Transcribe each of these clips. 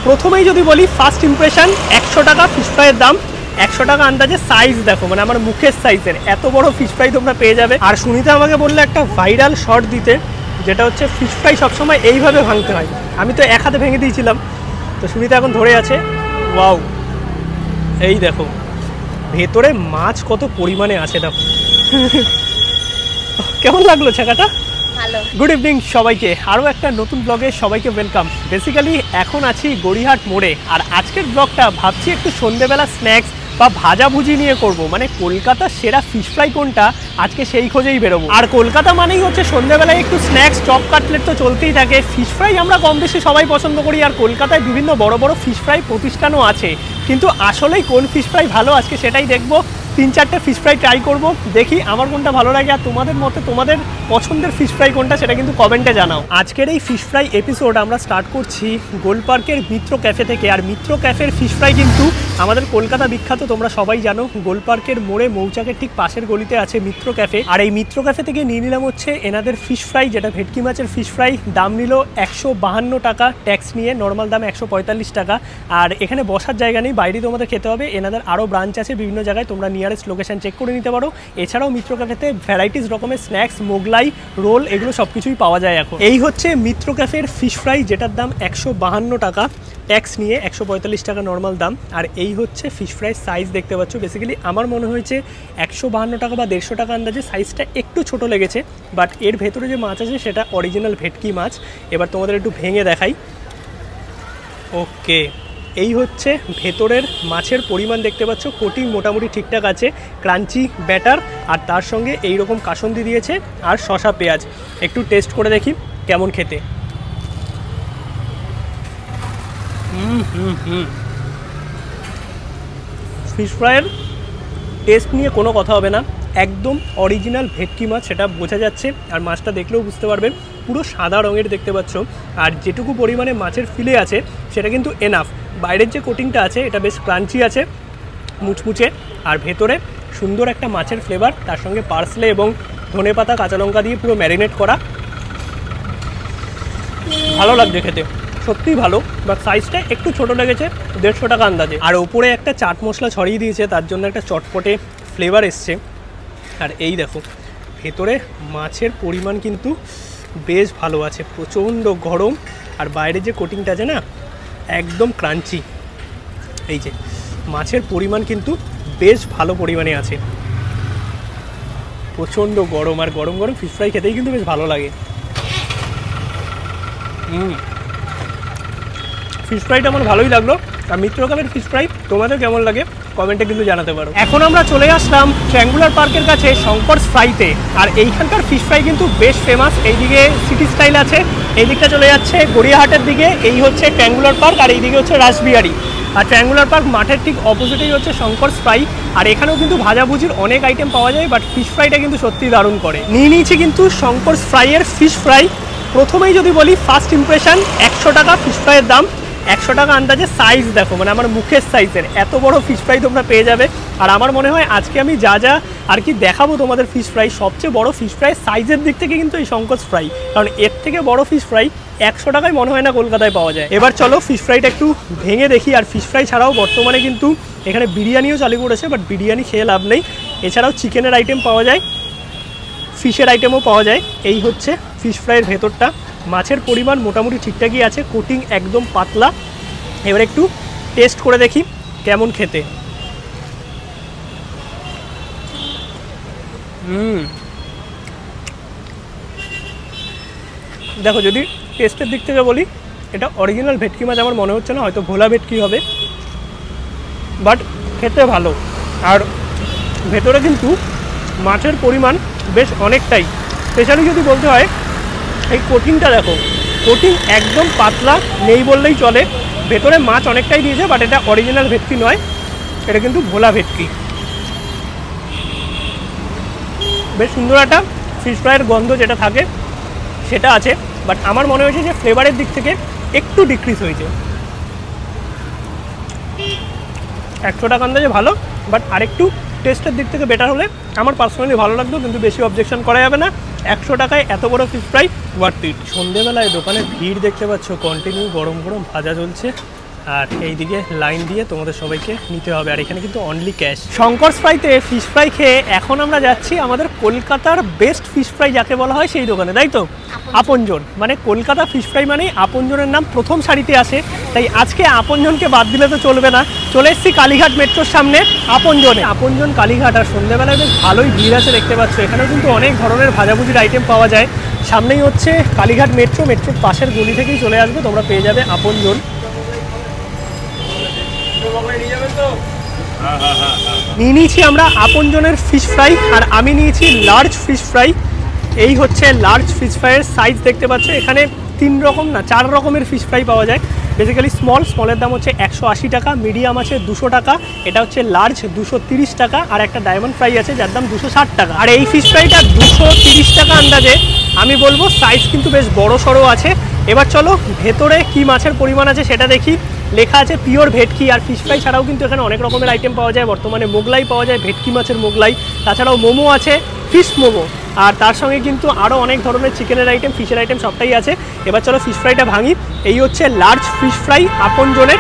প্রথমেই যদি বলি ফার্স্ট ইমপ্রেশন 100 টাকা ফিশ ফ্রাইয়ের দাম। 100 টাকা আন্দাজে সাইজ দেখো, মানে আমার মুখের সাইজের এত বড় ফিশ ফ্রাই তোমরা পেয়ে যাবে। আর সুনিতা আমাকে বললো একটা ভাইরাল শট দিতে, যেটা হচ্ছে ফিশ ফ্রাই সবসময় এইভাবে ভাঙতে হয়। আমি তো এক হাতে ভেঙে দিয়েছিলাম, তো সুনিতা এখন ধরে আছে। ওয়াও, এই দেখো ভেতরে মাছ কত পরিমাণে আছে দেখো। কেমন লাগলো ছাকাটা? ভালো। গুড ইভিনিং সবাইকে, আরও একটা নতুন ব্লগে সবাইকে ওয়েলকাম। বেসিক্যালি এখন আছি গড়িয়াহাট মোড়ে, আর আজকের ব্লগটা ভাবছি একটু সন্ধ্যেবেলা স্ন্যাক্স বা ভাজাভুজি নিয়ে করব। মানে কলকাতার সেরা ফিশ ফ্রাই কোনটা, আজকে সেই খোঁজেই বেরোবো। আর কলকাতা মানেই হচ্ছে সন্ধ্যেবেলায় একটু স্ন্যাক্স, চপ কাটলেট তো চলতেই থাকে। ফিশ ফ্রাই আমরা কম বেশি সবাই পছন্দ করি, আর কলকাতায় বিভিন্ন বড় বড় ফিশ ফ্রাই প্রতিষ্ঠানও আছে। কিন্তু আসলেই কোন ফিশ ফ্রাই ভালো আজকে সেটাই দেখবো। 3-4টে ফিশ ফ্রাই ট্রাই করব, দেখি আমার কোনটা ভালো লাগে। আর তোমাদের মতে তোমাদের পছন্দের ফিশ ফ্রাই কোনটা সেটা কিন্তু কমেন্টে জানাও। আজকের এই ফিশ ফ্রাই এপিসোড আমরা স্টার্ট করছি গোলপার্কের মিত্র ক্যাফে থেকে। আর মিত্র ক্যাফের ফিশ ফ্রাই কিন্তু আমাদের কলকাতা বিখ্যাত, তোমরা সবাই জানো। গোলপার্কের মোড়ে মৌচাকের ঠিক পাশের গলিতে আছে মিত্র ক্যাফে। আর এই মিত্র ক্যাফে থেকে নিয়ে নিলাম হচ্ছে এনাদের ফিশ ফ্রাই, যেটা ভেটকি মাছের ফিশ ফ্রাই। দাম নিল 152 টাকা ট্যাক্স নিয়ে, নর্মাল দাম 145 টাকা। আর এখানে বসার জায়গা নেই, বাইরে তোমাদের খেতে হবে। এনাদের আরও ব্রাঞ্চ আছে বিভিন্ন জায়গায়, তোমরা নিয়ারেস্ট লোকেশন চেক করে নিতে পারো। এছাড়াও মিত্র ক্যাফেতে ভ্যারাইটিস রকমের স্ন্যাক্স, মোগলাই, রোল, এগুলো সব কিছুই পাওয়া যায় এখন। এই হচ্ছে মিত্র ক্যাফের ফিশ ফ্রাই, যেটার দাম 152 টাকা ট্যাক্স নিয়ে, 145 টাকা নর্মাল দাম। আর এই হচ্ছে ফিশ ফ্রাই সাইজ, দেখতে পাচ্ছ। বেসিক্যালি আমার মনে হয়েছে 152 টাকা বা 150 টাকা আন্দাজে সাইজটা একটু ছোট লেগেছে, বাট এর ভেতরে যে মাছ আছে সেটা অরিজিনাল ভেটকি মাছ। এবার তোমাদের একটু ভেঙে দেখাই। ওকে, এই হচ্ছে ভেতরের মাছের পরিমাণ, দেখতে পাচ্ছ। কোটিং মোটামুটি ঠিকঠাক আছে, ক্রাঞ্চি ব্যাটার, আর তার সঙ্গে এই রকম কাসুন্দি দিয়েছে আর শসা পেঁয়াজ। একটু টেস্ট করে দেখি কেমন খেতে। ফিশ ফ্রাইয়ের টেস্ট নিয়ে কোনো কথা হবে না, একদম অরিজিনাল ভেটকি মাছ, সেটা বোঝা যাচ্ছে। আর মাছটা দেখলেও বুঝতে পারবেন পুরো সাদা রঙের, দেখতে পাচ্ছ। আর যেটুকু পরিমাণে মাছের ফিলে আছে সেটা কিন্তু এনাফ। বাইরের যে কোটিংটা আছে এটা বেশ ক্রাঞ্চি আছে, মুচমুচে, আর ভেতরে সুন্দর একটা মাছের ফ্লেভার, তার সঙ্গে পার্সলে এবং ধনেপাতা কাঁচা লঙ্কা দিয়ে পুরো ম্যারিনেট করা। ভালো লাগছে খেতে, সত্যিই ভালো। বাট সাইজটা একটু ছোট লেগেছে, 150 টাকা আন্দাজে। আর ওপরে একটা চাট মশলা ছড়িয়ে দিয়েছে, তার জন্য একটা চটপটে ফ্লেভার এসছে। আর এই দেখো ভেতরে মাছের পরিমাণ কিন্তু বেশ ভালো আছে, প্রচণ্ড গরম। আর বাইরে যে কোটিংটা আছে না, একদম ক্রাঞ্চি। এই যে মাছের পরিমাণ কিন্তু বেশ ভালো পরিমাণে আছে, প্রচণ্ড গরম। আর গরম গরম ফিশ ফ্রাই খেতেই কিন্তু বেশ ভালো লাগে। ফিশ ফ্রাইটা আমার ভালোই লাগলো। আর মিত্র ক্যাফের ফিশ ফ্রাই তোমাদের কেমন লাগে কমেন্টে কিন্তু জানাতে পারো। এখন আমরা চলে আসলাম ট্রায়াঙ্গুলার পার্কের কাছে শঙ্করস ফ্রাইতে। আর এইখানকার ফিশ ফ্রাই কিন্তু বেশ ফেমাস। এইদিকে সিটি স্টাইল আছে, এই দিকটা চলে যাচ্ছে গড়িয়াহাটের দিকে। এই হচ্ছে ট্রায়াঙ্গুলার পার্ক, আর এইদিকে হচ্ছে রাসবিহারি। আর ট্রায়াঙ্গুলার পার্ক মাঠের ঠিক অপোজিটেই হচ্ছে শঙ্করস ফ্রাই। আর এখানেও কিন্তু ভাজাভুজির অনেক আইটেম পাওয়া যায়, বাট ফিশ ফ্রাইটা কিন্তু সত্যিই দারুণ করে। নিয়ে নিয়েছি কিন্তু শঙ্করস ফ্রাইয়ের ফিশ ফ্রাই। প্রথমেই যদি বলি ফার্স্ট ইমপ্রেশন 100 টাকা ফিশ ফ্রাইয়ের দাম। 100 টাকা আন্দাজে সাইজ দেখো, মানে আমার মুখের সাইজের এত বড় ফিশ ফ্রাই তোমরা পেয়ে যাবে। আর আমার মনে হয় আজকে আমি যা যা আর কি দেখাবো তোমাদের ফিশ ফ্রাই, সবচেয়ে বড় ফিশ ফ্রাই সাইজের দিক থেকে কিন্তু এই শঙ্করস ফ্রাই। কারণ এর থেকে বড় ফিশ ফ্রাই 100 টাকায় মনে হয় না কলকাতায় পাওয়া যায়। এবার চলো ফিশ ফ্রাইটা একটু ভেঙে দেখি। আর ফিশ ফ্রাই ছাড়াও বর্তমানে কিন্তু এখানে বিরিয়ানিও চালু করেছে, বাট বিরিয়ানি খেয়ে লাভ নেই। এছাড়াও চিকেনের আইটেম পাওয়া যায়, ফিশের আইটেমও পাওয়া যায়। এই হচ্ছে ফিশ ফ্রাইয়ের ভেতরটা, মাছের পরিমাণ মোটামুটি ঠিকঠাকই আছে, কোটিং একদম পাতলা। এবার একটু টেস্ট করে দেখি কেমন খেতে। দেখো যদি টেস্টের দিক থেকে বলি, এটা অরিজিনাল ভেটকি মাছ আমার মনে হচ্ছে না, হয়তো ভোলা ভেটকি হবে, বাট খেতে ভালো। আর ভেতরে কিন্তু মাছের পরিমাণ বেশ অনেকটাই। স্পেশালি যদি বলতে হয় এই কোটিংটা দেখো, কোটিং একদম পাতলা, নেই বললেই চলে। ভেতরে মাছ অনেকটাই দিয়েছে, বাট এটা অরিজিনাল ভেটকি নয়, এটা কিন্তু ভোলা ভেটকি। বেশ সুন্দর একটা ফিশ ফ্রাইয়ের গন্ধ যেটা থাকে সেটা আছে, বাট আমার মনে হয়েছে যে ফ্লেভারের দিক থেকে একটু ডিক্রিজ হয়েছে। 100 টাকা আন্দাজে ভালো, বাট আরেকটু টেস্টের দিক থেকে বেটার হলে আমার পার্সোনালি ভালো লাগতো, কিন্তু বেশি অবজেকশন করা যাবে না। 100 টাকায় এত বড় ফিশ ফ্রাই ওয়ার্থ ইট। সন্ধ্যেবেলায় দোকানে ভিড় দেখতে পাচ্ছ, কন্টিনিউ গরম গরম ভাজা চলছে। আর এইদিকে লাইন দিয়ে তোমাদের সবাইকে নিতে হবে, আর এখানে কিন্তু অনলি ক্যাশ। শঙ্করস ফ্রাইতে ফিশ ফ্রাই খেয়ে এখন আমরা যাচ্ছি আমাদের কলকাতার বেস্ট ফিশ ফ্রাই যাকে বলা হয় সেই দোকানে, তাই তো? আপনজন, মানে কলকাতা ফিশ ফ্রাই মানেই আপনজনের নাম প্রথম সারিতে আসে, তাই আজকে আপনজনকে বাদ দিলে তো চলবে না। চলে এসেছি কালীঘাট মেট্রোর সামনে আপনজনে। আপনজন কালীঘাট, আর সন্ধ্যাবেলায় বেশ ভালোই ভিড় আছে দেখতে পাচ্ছ। এখানেও কিন্তু অনেক ধরনের ভাজাভুজির আইটেম পাওয়া যায়। সামনেই হচ্ছে কালীঘাট মেট্রো, মেট্রোর পাশের গলি থেকেই চলে আসবে, তোমরা পেয়ে যাবে আপনজন। নিয়ে নিয়েছি আমরা আপনজনের ফিশ ফ্রাই, আর আমি নিয়েছি লার্জ ফিশ ফ্রাই। এই হচ্ছে লার্জ ফিশ ফ্রাইয়ের সাইজ দেখতে পাচ্ছ। এখানে 3 রকম না 4 রকমের ফিশ ফ্রাই পাওয়া যায়। বেসিক্যালি স্মলের দাম হচ্ছে 180 টাকা, মিডিয়াম আছে 200 টাকা, এটা হচ্ছে লার্জ 230 টাকা, আর একটা ডায়মন্ড ফ্রাই আছে যার দাম 260 টাকা। আর এই ফিশ ফ্রাইটা 230 টাকা আন্দাজে। আমি বলবো সাইজ কিন্তু বেশ বড় সড়ো আছে। এবার চলো ভেতরে কি মাছের পরিমাণ আছে সেটা দেখি। লেখা আছে পিওর ভেটকি। আর ফিশ ফ্রাই ছাড়াও কিন্তু এখানে অনেক রকমের আইটেম পাওয়া যায়। বর্তমানে মোগলাই পাওয়া যায়, ভেটকি মাছের মোগলাই, তাছাড়াও মোমো আছে, ফিশ মোমো, আর তার সঙ্গে কিন্তু আরও অনেক ধরনের চিকেনের আইটেম, ফিশের আইটেম সবটাই আছে। এবার চলো ফিশ ফ্রাইটা ভাঙি। এই হচ্ছে লার্জ ফিশ ফ্রাই আপনজনের,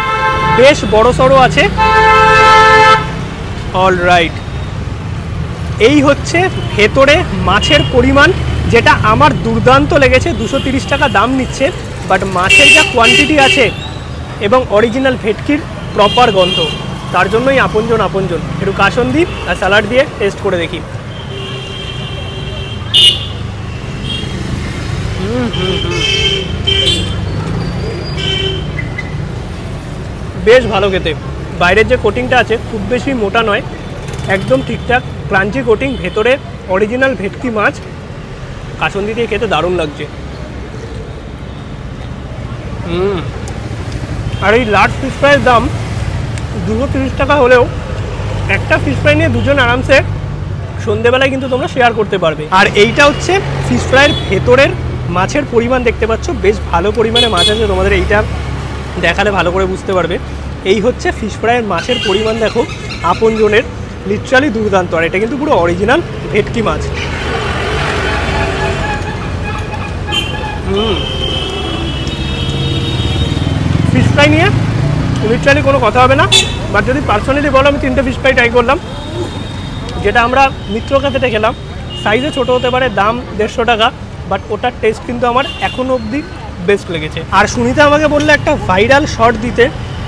বেশ বড় সড়ো আছে। অলরাইট, এই হচ্ছে ভেতরে মাছের পরিমাণ, যেটা আমার দুর্দান্ত লেগেছে। 230 টাকা দাম নিচ্ছে, বাট মাছের যা কোয়ান্টিটি আছে এবং অরিজিনাল ভেটকির প্রপার গন্ধ, তার জন্যই আপনজন। একটু কাসন্দি আর স্যালাড দিয়ে টেস্ট করে দেখি। বেশ ভালো খেতে। বাইরের যে কোটিংটা আছে খুব বেশি মোটা নয়, একদম ঠিকঠাক ক্রাঞ্চি কোটিং, ভেতরে অরিজিনাল ভেটকি মাছ। কাসন্দি দিয়ে খেতে দারুণ লাগছে। আর এই লার্জ ফিশ ফ্রাইয়ের দাম 230 টাকা হলেও একটা ফিশ ফ্রাই নিয়ে দুজন আরামসে সন্ধেবেলায় কিন্তু তোমরা শেয়ার করতে পারবে। আর এইটা হচ্ছে ফিশ ফ্রাইয়ের ভেতরের মাছের পরিমাণ দেখতে পাচ্ছ, বেশ ভালো পরিমাণে মাছ আছে। তোমাদের এইটা দেখালে ভালো করে বুঝতে পারবে। এই হচ্ছে ফিশ ফ্রাইয়ের মাছের পরিমাণ, দেখো আপনজনের, লিটারালি দুর্দান্ত। আর এটা কিন্তু পুরো অরিজিনাল ভেটকি মাছ। ফিশ ফ্রাই নিয়ে লিটারালি কোনো কথা হবে না, বাট যদি পার্সোনালি বলো, আমি 3টে ফিশ ফ্রাই ট্রাই করলাম। যেটা আমরা মিত্র ক্যাফেতে খেলাম, সাইজে ছোটো হতে পারে, দাম 150 টাকা, বাট ওটার টেস্ট কিন্তু আমার এখনও অবধি বেস্ট লেগেছে। আর সুনিতা আমাকে বললো একটা ভাইরাল শট দিতে,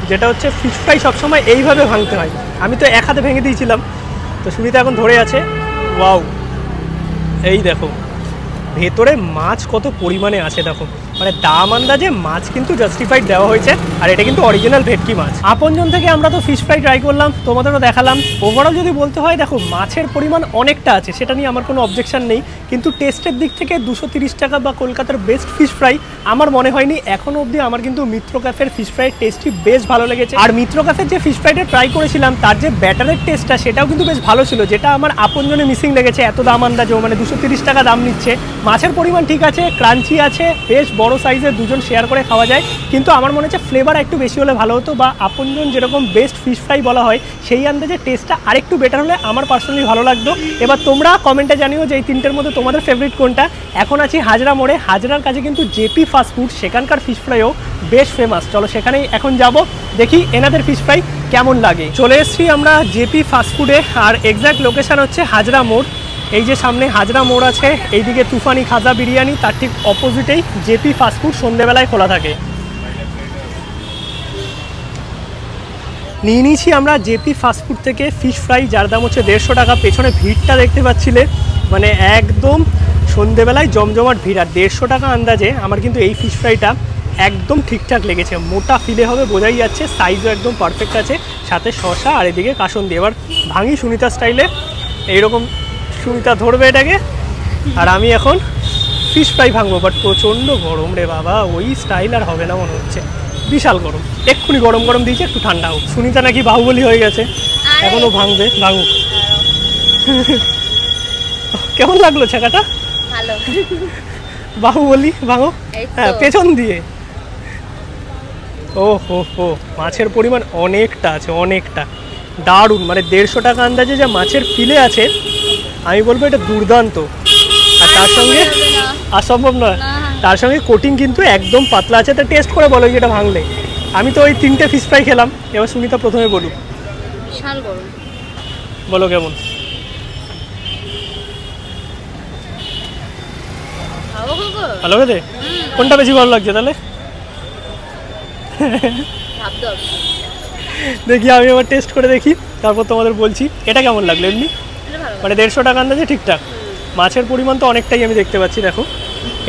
যেটা হচ্ছে ফিশ ফ্রাই সবসময় এইভাবে ভাঙতে হয়। আমি তো এক হাতে ভেঙে দিয়েছিলাম, তো সুনিতা এখন ধরে আছে। ওয়াও, এই দেখো ভেতরে মাছ কত পরিমাণে আছে, দেখো মানে দাম আন্দাজে মাছ কিন্তু জাস্টিফাইড দেওয়া হয়েছে। আর এটা কিন্তু অরিজিনাল ভেটকি মাছ। আপনজন থেকে আমরা তো ফিশ ফ্রাই ট্রাই করলাম, তোমাদেরও দেখালাম। ওভারঅল যদি বলতে হয়, দেখো মাছের পরিমাণ অনেকটা আছে, সেটা নিয়ে আমার কোনো অবজেকশন নেই, কিন্তু টেস্টের দিক থেকে 230 টাকা বা কলকাতার বেস্ট ফিশ ফ্রাই আমার মনে হয়নি এখনও অবধি। আমার কিন্তু মিত্র ক্যাফের ফিশ ফ্রাইয়ের টেস্টই বেশ ভালো লেগেছে। আর মিত্র ক্যাফের যে ফিশ ফ্রাইটা ট্রাই করেছিলাম, তার যে ব্যাটারের টেস্টটা সেটাও কিন্তু বেশ ভালো ছিল, যেটা আমার আপনজনে মিসিং লেগেছে। এত দাম আন্দাজেও, মানে 230 টাকা দাম নিচ্ছে। মাছের পরিমাণ ঠিক আছে, ক্রাঞ্চি আছে, বেশ বড় সাইজের, দুজন শেয়ার করে খাওয়া যায়। কিন্তু আমার মনে হচ্ছে ফ্লেভার একটু বেশি হলে ভালো হতো, বা আপনজন যেরকম বেস্ট ফিশ ফ্রাই বলা হয়, সেই আন্দাজে টেস্টটা আরেকটু বেটার হলে আমার পার্সোনালি ভালো লাগতো। এবার তোমরা কমেন্টে জানিও যে এই 3টের মধ্যে তোমাদের ফেভারিট কোনটা। এখন আছি হাজরা মোড়ে। হাজরার কাছে কিন্তু জেপি ফাস্টফুড, সেখানকার ফিশ ফ্রাইও বেশ ফেমাস। চলো সেখানেই এখন যাব, দেখি এনাদের ফিশ ফ্রাই কেমন লাগে। চলে এসেছি আমরা জেপি ফাস্টফুডে, আর এক্স্যাক্ট লোকেশন হচ্ছে হাজরা মোড়। এই যে সামনে হাজরা মোড় আছে, এইদিকে তুফানি খাজা বিরিয়ানি, তার ঠিক অপোজিটেই জেপি ফাস্টফুড সন্ধ্যেবেলায় খোলা থাকে। নিয়ে নিয়েছি আমরা জেপি ফাস্টফুড থেকে ফিশ ফ্রাই, যার দাম হচ্ছে 150 টাকা। পেছনে ভিড়টা দেখতে পাচ্ছিলে, মানে একদম সন্ধ্যেবেলায় জমজমাট ভিড়। আর 150 টাকা আন্দাজে আমার কিন্তু এই ফিশ ফ্রাইটা একদম ঠিকঠাক লেগেছে। মোটা ফিলে হবে বোঝাই যাচ্ছে, সাইজও একদম পারফেক্ট আছে, সাথে শসা আর এদিকে কাসন্দি। এবার ভাঙি সুনিতা স্টাইলে, এইরকম সুনিতা ধরবে এটাকে, আর আমি এখন ফিশ ফ্রাই ভাঙবো। বাট প্রচণ্ড গরম রে বাবা, ওই স্টাইল আর হবে না মনে হচ্ছে, বিশাল গরম। এক্ষুনি গরম গরম দিয়েছে, একটু ঠান্ডা হোক। সুনিতা নাকি বাহুবলী হয়ে গেছে, এখনও ভাঙবে, ভাঙুক। কেমন লাগলো ছেঁকাটা? ভালো। বাহুবলী ভাঙো, হ্যাঁ পেছন দিয়ে। ও হো হো, মাছের পরিমাণ অনেকটা আছে, অনেকটা দারুণ। মানে 150 টাকা আন্দাজে যা মাছের ফিলে আছে, আমি বলবো এটা দুর্দান্ত। আর তার সঙ্গে অসম্ভব নয়, তার সঙ্গে কোটিং কিন্তু একদম পাতলা আছে। তা টেস্ট করে বলো যেটা ভাঙলে। আমি তো ওই 3টে ফিশ ফ্রাই খেলাম, এবার সুমিতা প্রথমে বলুক। বিশাল গরম। বলো কেমন? ভালো খেতে? কোনটা বেশি ভালো লাগছে তাহলে? দেখি আমি এবার টেস্ট করে দেখি, তারপর তোমাদের বলছি। এটা কেমন লাগলো এমনি? মানে 150 টাকা আন্দাজে ঠিকঠাক। মাছের পরিমাণ তো অনেকটাই আমি দেখতে পাচ্ছি, দেখো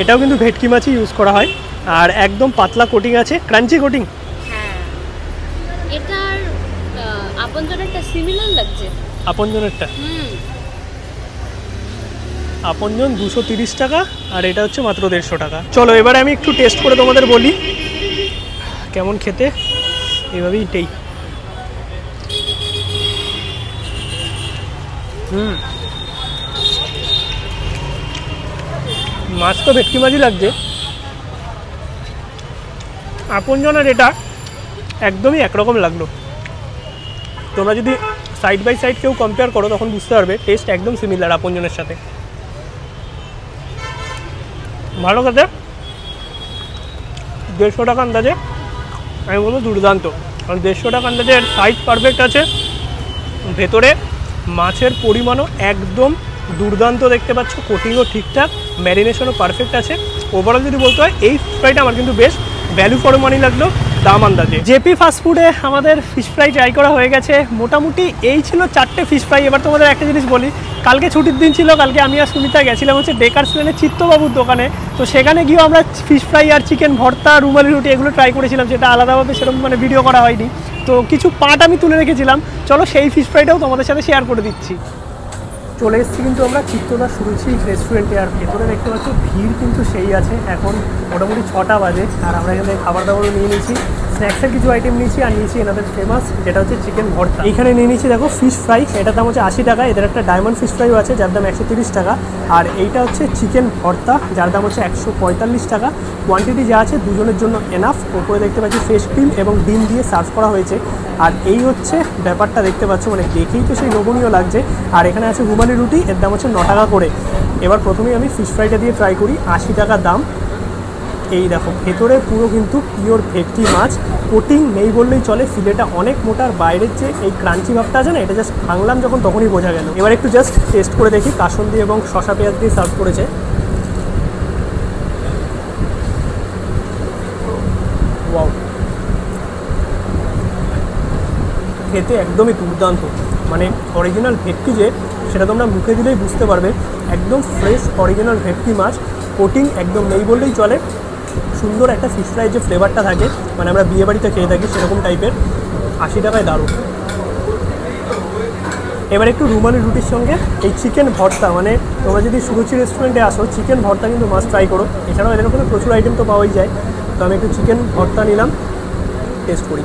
এটাও কিন্তু ভেটকি মাছই ইউজ করা হয়, আর একদম পাতলা কোটিং আছে, ক্রাঞ্চি কোটিং। হ্যাঁ, এটার আপনজনেরটা সিমিলার লাগছে। আপনজনেরটা? আপনজন 230 টাকা, আর এটা হচ্ছে মাত্র 150 টাকা। চলো এবারে আমি একটু টেস্ট করে তোমাদের বলি কেমন খেতে। এভাবেই টেই। মাছ তো ভেটকি মাছই লাগছে। আপনজন আর এটা একদমই একরকম লাগলো। তোমরা যদি সাইড বাই সাইড কেউ কম্পেয়ার করো তখন বুঝতে পারবে টেস্ট একদম সিমিলার আপনজনের সাথে। ভালো খেতে, 150 টাকা আন্দাজে আমি বলবো দুর্দান্ত। কারণ 150 টাকা আন্দাজে সাইজ পারফেক্ট আছে, ভেতরে মাছের পরিমাণও একদম দুর্দান্ত দেখতে পাচ্ছ, কোটিংও ঠিকঠাক, ম্যারিনেশনও পারফেক্ট আছে। ওভারঅল যদি বলতে হয় এই ফ্রাইটা আমার কিন্তু বেশ ভ্যালু ফর মানি লাগলো দাম আন্দাজে। জেপি ফাস্টফুডে আমাদের ফিশ ফ্রাই ট্রাই করা হয়ে গেছে। মোটামুটি এই ছিল 4টে ফিশ ফ্রাই। এবার তোমাদের একটা জিনিস বলি, কালকে ছুটির দিন ছিল, কালকে আমি আর সুমিতা গেছিলাম হচ্ছে ডেকার্স লেনের চিত্তবাবুর দোকানে। তো সেখানে গিয়েও আমরা ফিশ ফ্রাই আর চিকেন ভর্তা, রুমালি রুটি এগুলো ট্রাই করেছিলাম, যেটা আলাদাভাবে সেরকম মানে ভিডিও করা হয়নি। তো কিছু পার্ট আমি তুলে রেখেছিলাম, চলো সেই ফিশ ফ্রাইটাও তোমাদের সাথে শেয়ার করে দিচ্ছি। চলে এসেছি কিন্তু আমরা চিত্তদা সুরুচি রেস্টুরেন্টে, আর ভেতরে দেখতে পাচ্ছ ভিড় কিন্তু সেই আছে। এখন মোটামুটি 6টা বাজে, আর আমরা এখানে খাবার দাবারও নিয়ে নিয়েছি, স্ন্যাক্সের কিছু আইটেম নিয়েছি, আর নিয়েছি এনাদের ফেমাস যেটা হচ্ছে চিকেন ভর্তা। এখানে নিয়ে নিয়েছি দেখো ফিশ ফ্রাই, এটার দাম হচ্ছে 80 টাকা। এদের একটা ডায়মন্ড ফিশ ফ্রাইও আছে যার দাম 130 টাকা। আর এইটা হচ্ছে চিকেন ভর্তা যার দাম হচ্ছে 145 টাকা। কোয়ান্টিটি যা আছে দুজনের জন্য এনাফ। ওপরে দেখতে পাচ্ছি ফ্রেশ ক্রিম এবং ডিম দিয়ে সার্ভ করা হয়েছে। আর এই হচ্ছে ব্যাপারটা দেখতে পাচ্ছ, মানে দেখেই তো সেই লোভনীয় লাগছে। আর এখানে আছে রুমালি রুটি, এর দাম হচ্ছে 9 টাকা করে। এবার প্রথমেই আমি ফিশ ফ্রাইটা দিয়ে ট্রাই করি, 80 টাকা দাম। এই দেখো ভেতরে পুরো কিন্তু পিওর ভেটকি মাছ, কোটিং নেই বললেই চলে, ফিলেটা অনেক মোটার, বাইরের যে এই ক্রাঞ্চি ভাবটা আছে না, এটা জাস্ট ভাঙলাম যখন তখনই বোঝা গেল। এবার একটু জাস্ট টেস্ট করে দেখি, কাসুন্দি এবং শসা পেঁয়াজ দিয়ে সার্ভ করেছে। ওয়াও, খেতে একদমই দুর্দান্ত। মানে অরিজিনাল ভেটকি যে সেটা তোমরা মুখে দিলেই বুঝতে পারবে, একদম ফ্রেশ অরিজিনাল ভেটকি মাছ, কোটিং একদম নেই বললেই চলে। সুন্দর একটা ফিশ ফ্রাই যে ফ্লেভারটা থাকে, মানে আমরা বিয়ে বাড়িতে খেয়ে থাকি সেরকম টাইপের। 80 টাকায় দারুণ। এবার একটু রুমালি রুটির সঙ্গে এই চিকেন ভর্তা, মানে তোমরা যদি সুরুচি রেস্টুরেন্টে আসো চিকেন ভর্তা কিন্তু মাস্ট ট্রাই করো। এছাড়াও এদের ওখানে প্রচুর আইটেম তো পাওয়াই যায়। তো আমি একটু চিকেন ভর্তা নিলাম, টেস্ট করি।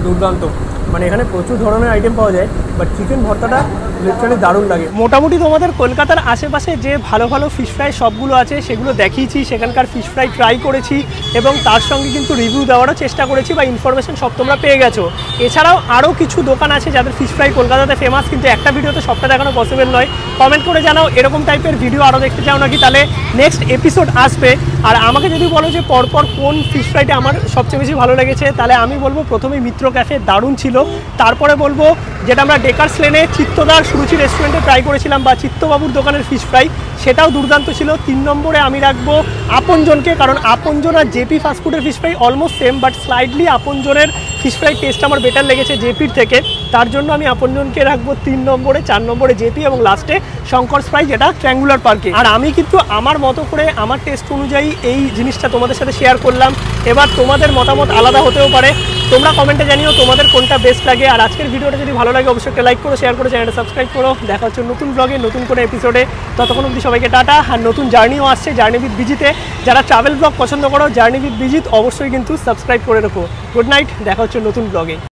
দুর্দান্ত, মানে এখানে প্রচুর ধরনের আইটেম পাওয়া যায়, বাট চিকেন ভর্তাটা লিটারালি দারুণ লাগে। মোটামুটি তোমাদের কলকাতার আশেপাশে যে ভালো ভালো ফিশ ফ্রাই সবগুলো আছে সেগুলো দেখিয়েছি, সেখানকার ফিশ ফ্রাই ট্রাই করেছি এবং তার সঙ্গে কিন্তু রিভিউ দেওয়ারও চেষ্টা করেছি, বা ইনফরমেশন সব তোমরা পেয়ে গেছো। এছাড়াও আরও কিছু দোকান আছে যাদের ফিশ ফ্রাই কলকাতাতে ফেমাস, কিন্তু একটা ভিডিওতে সবটা দেখানো পসিবল নয়। কমেন্ট করে জানাও এরকম টাইপের ভিডিও আরও দেখতে চাও নাকি, তাহলে নেক্সট এপিসোড আসবে। আর আমাকে যদি বলো যে পরপর কোন ফিশ ফ্রাইটা আমার সবচেয়ে বেশি ভালো লেগেছে, তাহলে আমি বলবো প্রথমেই মিত্র ক্যাফে দারুণ ছিল, তারপরে বলবো যেটা আমরা ডেকার্স লেনে চিত্তদার সুরুচি রেস্টুরেন্টে ট্রাই করেছিলাম বা চিত্তবাবুর দোকানের ফিশ ফ্রাই, সেটাও দুর্দান্ত ছিল। 3 নম্বরে আমি রাখবো আপনজনকে, কারণ আপনজন আর জেপি ফাস্টফুডের fish fry almost same, but slightly আপনজনের ফিশ ফ্রাই টেস্ট আমার বেটার লেগেছে জেপির থেকে, তার জন্য আমি আপনজনকে রাখবো 3 নম্বরে। 4 নম্বরে জেপি এবং লাস্টে শঙ্কর ফ্রাই যেটা ট্রায়াঙ্গুলার পার্কে। আর আমি কিন্তু আমার মতো করে আমার টেস্ট অনুযায়ী এই জিনিসটা তোমাদের সাথে শেয়ার করলাম। এবার তোমাদের মতামত আলাদা হতেও পারে, তোমরা কমেন্টে জানিও তোমাদের কোনটা বেস্ট লাগে। আর আজকের ভিডিওটা যদি ভালো লাগে অবশ্যই একটা লাইক করো, শেয়ার করো, চ্যানেলটা সাবস্ক্রাইব করো। দেখা হচ্ছে নতুন ব্লগে নতুন কোনো এপিসোডে, ততক্ষণ অবধি সবাইকে টাটা। আর নতুন জার্নিও আসছে জার্নি উইথ বিজিতে, যারা ট্রাভেল ব্লগ পছন্দ করো জার্নি উইথ বিজিত অবশ্যই কিন্তু সাবস্ক্রাইব করে রাখো। গুড নাইট, দেখা হচ্ছে নতুন ব্লগে।